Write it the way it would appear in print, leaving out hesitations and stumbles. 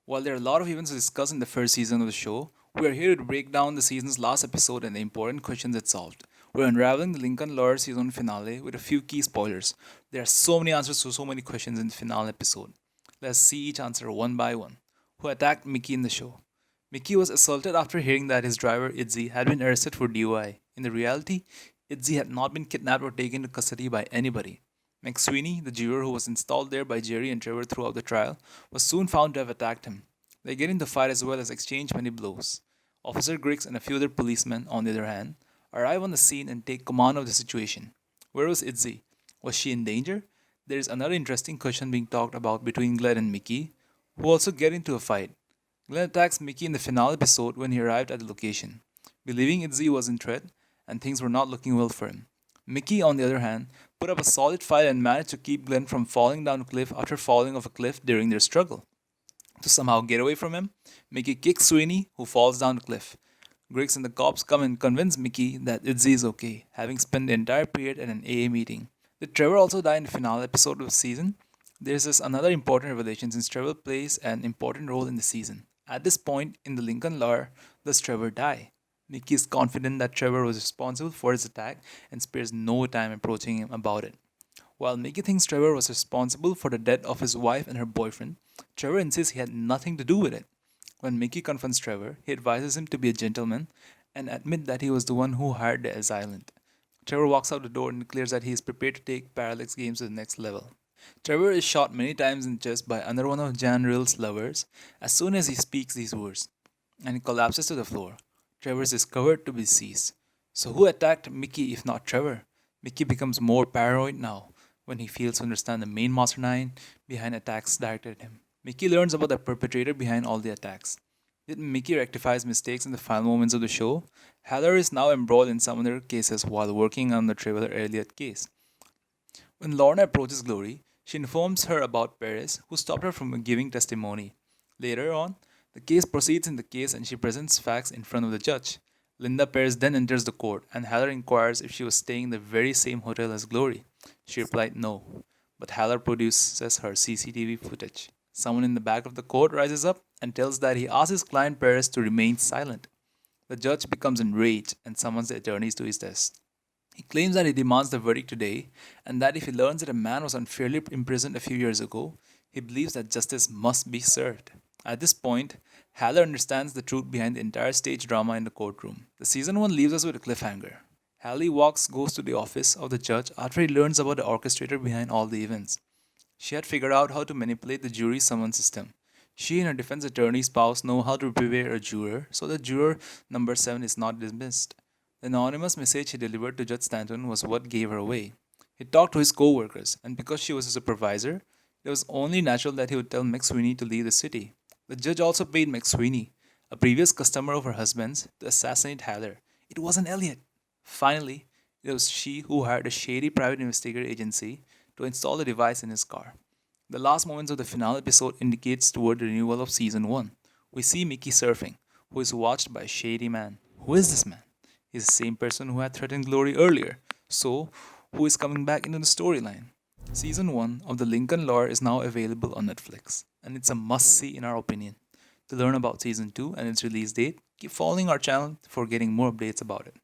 While there are a lot of events to discuss in the first season of the show, we are here to break down the season's last episode and the important questions it solved. We're unraveling the Lincoln Lawyer season finale with a few key spoilers. There are so many answers to so many questions in the finale episode. Let's see each answer one by one. Who attacked Mickey in the show? Mickey was assaulted after hearing that his driver Itzy had been arrested for DUI. In the reality, Itzy had not been kidnapped or taken into custody by anybody. McSweeney, the juror who was installed there by Jerry and Trevor throughout the trial, was soon found to have attacked him. They get into the fight as well as exchange many blows. Officer Griggs and a few other policemen, on the other hand, arrive on the scene and take command of the situation. Where was Itzy? Was she in danger? There is another interesting question being talked about between Glenn and Mickey, who also get into a fight. Glenn attacks Mickey in the finale episode when he arrived at the location, believing Itzy was in threat and things were not looking well for him. Mickey, on the other hand, put up a solid fight and managed to keep Glenn from falling down a cliff after falling off a cliff during their struggle. To somehow get away from him, Mickey kicks Sweeney, who falls down the cliff. Griggs and the cops come and convince Mickey that Itzy is okay, having spent the entire period at an AA meeting. Did Trevor also die in the finale episode of the season? There's this another important revelation since Trevor plays an important role in the season. At this point in the Lincoln lore, does Trevor die? Mickey is confident that Trevor was responsible for his attack and spares no time approaching him about it. While Mickey thinks Trevor was responsible for the death of his wife and her boyfriend, Trevor insists he had nothing to do with it. When Mickey confronts Trevor, he advises him to be a gentleman and admit that he was the one who hired the assailant. Trevor walks out the door and declares that he is prepared to take Parallax Games to the next level. Trevor is shot many times in the chest by another one of Jan Rill's lovers as soon as he speaks these words, and he collapses to the floor. Trevor is discovered to be deceased. So who attacked Mickey if not Trevor? Mickey becomes more paranoid now when he fails to understand the main mastermind behind attacks directed at him. Mickey learns about the perpetrator behind all the attacks. Did Mickey rectify his mistakes in the final moments of the show? Haller is now embroiled in some other cases while working on the Trevor Elliott case. When Lorna approaches Glory, she informs her about Perez, who stopped her from giving testimony. Later on, the case proceeds in the case and she presents facts in front of the judge. Linda Perez then enters the court and Haller inquires if she was staying in the very same hotel as Glory. She replied no, but Haller produces her CCTV footage. Someone in the back of the court rises up and tells that he asked his client Perez to remain silent. The judge becomes enraged and summons the attorneys to his desk. He claims that he demands the verdict today and that if he learns that a man was unfairly imprisoned a few years ago, he believes that justice must be served. At this point, Haller understands the truth behind the entire stage drama in the courtroom. The season 1 leaves us with a cliffhanger. Hallie goes to the office of the judge after he learns about the orchestrator behind all the events. She had figured out how to manipulate the jury summon system. She and her defense attorney spouse know how to prepare a juror so that juror number 7 is not dismissed. The anonymous message he delivered to Judge Stanton was what gave her away. He talked to his co workers, and because she was a supervisor, it was only natural that he would tell McSweeney to leave the city. The judge also paid McSweeney, a previous customer of her husband's, to assassinate Haller. It wasn't Elliot. Finally, it was she who hired a shady private investigator agency to install the device in his car. The last moments of the finale episode indicates toward the renewal of season 1. We see Mickey surfing, who is watched by a shady man. Who is this man? He's the same person who had threatened Glory earlier. So, who is coming back into the storyline? Season 1 of the Lincoln lore is now available on Netflix, and it's a must see in our opinion. To learn about Season 2 and its release date, keep following our channel for getting more updates about it.